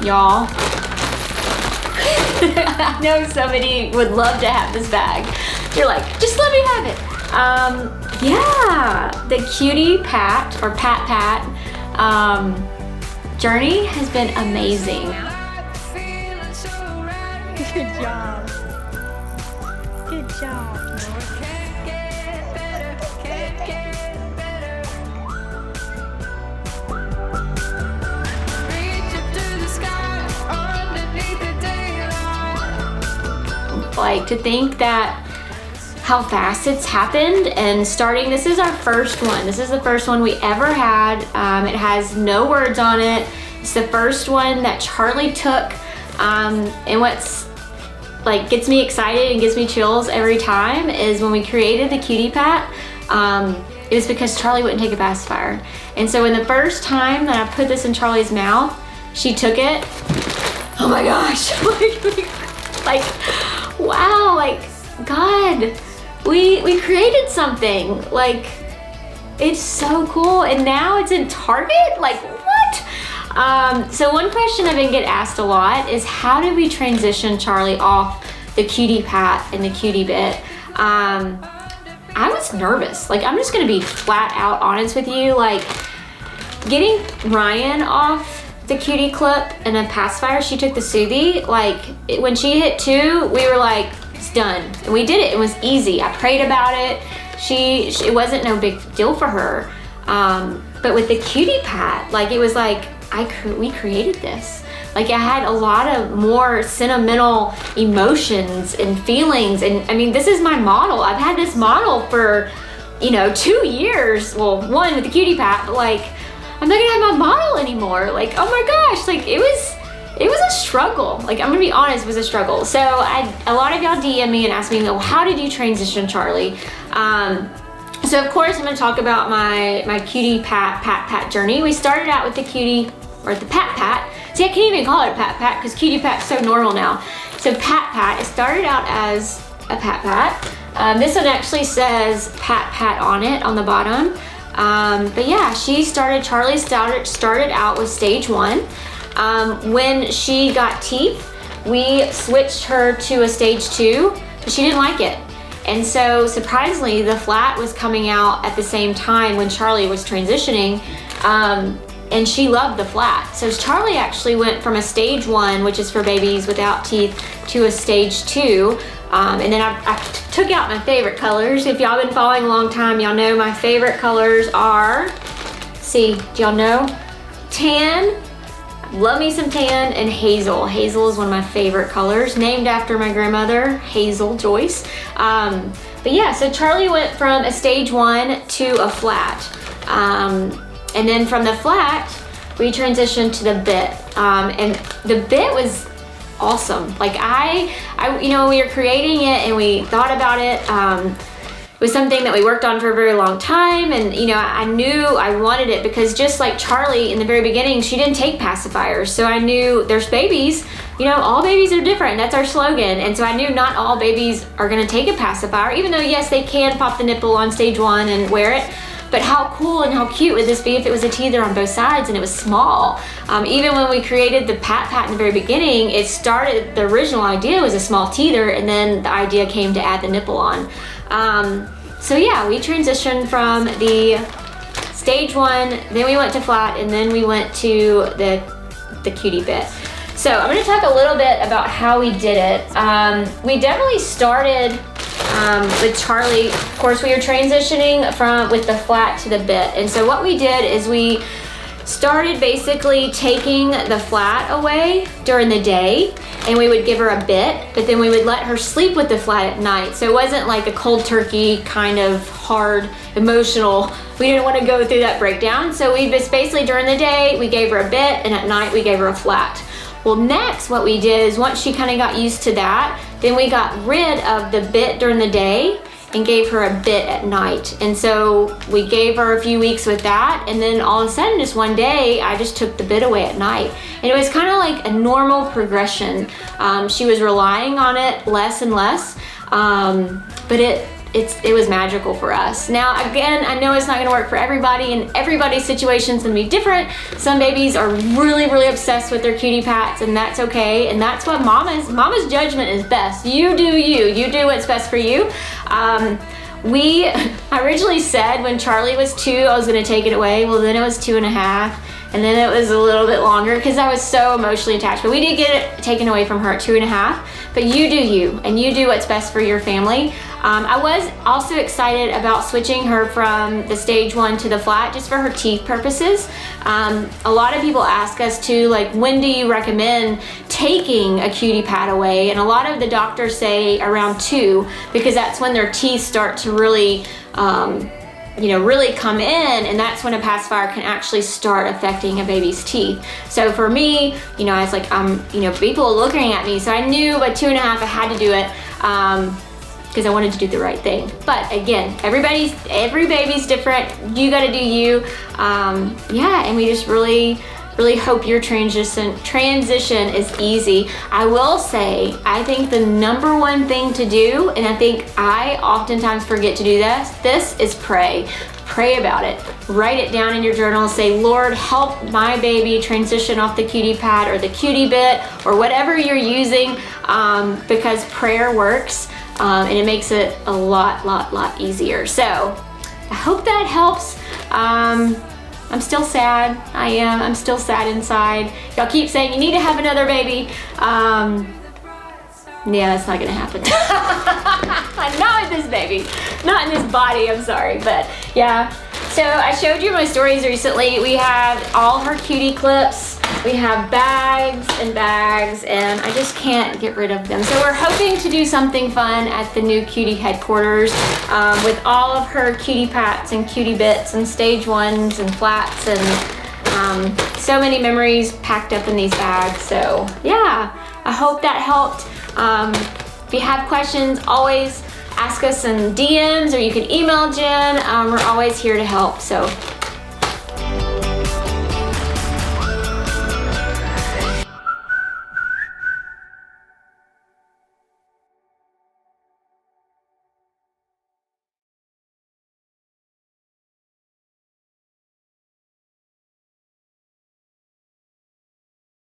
y'all. I know somebody would love to have this bag. You're like, just let me have it. Yeah, the Cutie Pat or Pat journey has been amazing. Good job. Good job. Like, to think that how fast it's happened, and starting, this is our first one. This is the first one we ever had. It has no words on it. It's the first one that Charlie took. And what's like gets me excited and gives me chills every time is when we created the Cutie Pat, it was because Charlie wouldn't take a pacifier. And so when the first time that I put this in Charlie's mouth, she took it. Oh my gosh, like wow, like God, we created something. Like, it's so cool, and now it's in Target. Like, what? So one question I've been getting asked a lot is, how did we transition Charlie off the Cutie Pat and the Cutie Bit? I was nervous. Like, I'm just gonna be flat out honest with you. Like, getting Ryan off the Cutie Clip and a pacifier, she took the Soothie. Like, when she hit 2, we were like, it's done. And we did it. It was easy. I prayed about it. It wasn't no big deal for her. But with the Cutie Pat, like, it was like, we created this. Like, I had a lot of more sentimental emotions and feelings. And I mean, this is my model. I've had this model for, 2 years. Well, 1 with the Cutie Pat, but like, I'm not gonna have my model anymore. Like, oh my gosh, like, it was a struggle. Like, I'm gonna be honest, it was a struggle. So a lot of y'all DM me and ask me, well, how did you transition Charlie? So of course I'm gonna talk about my Cutie Pat journey. We started out with the Cutie, or the Pat. See, I can't even call it a Pat because Cutie Pat's so normal now. So Pat, it started out as a Pat. This one actually says Pat on it, on the bottom. But yeah, Charlie started out with stage 1. When she got teeth, we switched her to a stage 2, but she didn't like it. And so surprisingly, the flat was coming out at the same time when Charlie was transitioning, and she loved the flat. So Charlie actually went from a stage 1, which is for babies without teeth, to a stage 2. And then I took out my favorite colors. If y'all been following a long time, y'all know my favorite colors are, do y'all know? Tan, love me some tan, and hazel. Hazel is one of my favorite colors, named after my grandmother, Hazel Joyce. But yeah, so Charlie went from a stage 1 to a flat. And then from the flat, we transitioned to the bit. And the bit was awesome. Like, when we were creating it and we thought about it, it was something that we worked on for a very long time, and I knew I wanted it because just like Charlie in the very beginning, she didn't take pacifiers. So I knew there's babies, all babies are different. That's our slogan. And so I knew not all babies are gonna take a pacifier, even though yes, they can pop the nipple on stage 1 and wear it. But how cool and how cute would this be if it was a teether on both sides and it was small? Even when we created the Pat in the very beginning, the original idea was a small teether, and then the idea came to add the nipple on. So yeah, we transitioned from the stage 1, then we went to flat, and then we went to the Cutie Bit. So I'm gonna talk a little bit about how we did it. We definitely started with Charlie. Of course, we were transitioning with the flat to the bit. And so what we did is we started basically taking the flat away during the day, and we would give her a bit, but then we would let her sleep with the flat at night. So it wasn't like a cold turkey kind of hard, emotional. We didn't want to go through that breakdown. So we just basically during the day, we gave her a bit, and at night we gave her a flat. Well, next what we did is once she kind of got used to that, then we got rid of the bit during the day and gave her a bit at night. And so we gave her a few weeks with that, and then all of a sudden, just one day, I just took the bit away at night. And it was kind of like a normal progression. She was relying on it less and less, but it it was magical for us. Now, again, I know it's not gonna work for everybody, and everybody's situation's gonna be different. Some babies are really, really obsessed with their cutie pats, and that's okay. And that's what mama's judgment is best. You do you. You do what's best for you. I originally said when Charlie was 2, I was gonna take it away. Well, then it was 2.5. And then it was a little bit longer because I was so emotionally attached. But we did get it taken away from her at 2.5. But you do you, and you do what's best for your family. I was also excited about switching her from the stage 1 to the flat just for her teeth purposes. A lot of people ask us too, like, when do you recommend taking a cutie pad away? And a lot of the doctors say around 2, because that's when their teeth start to really really come in, and that's when a pacifier can actually start affecting a baby's teeth. So for me, I was like, people are looking at me, so I knew by 2.5 I had to do it because I wanted to do the right thing. But again, every baby's different. You got to do you. And we just really hope your transition is easy. I will say, I think the number one thing to do, and I think I oftentimes forget to do this is pray. Pray about it. Write it down in your journal. Say, Lord, help my baby transition off the cutie pad or the cutie bit or whatever you're using, because prayer works, and it makes it a lot easier. So I hope that helps. I'm still sad. I am. I'm still sad inside. Y'all keep saying you need to have another baby. Yeah, that's not gonna happen. Not with this baby. Not in this body, I'm sorry. But yeah. So I showed you my stories recently. We have all her cutie clips. We have bags and bags, and I just can't get rid of them. So we're hoping to do something fun at the new cutie headquarters with all of her cutie pats and cutie bits and stage 1s and flats, and so many memories packed up in these bags. So yeah, I hope that helped. If you have questions, always ask us in DMs, or you can email Jen. We're always here to help. So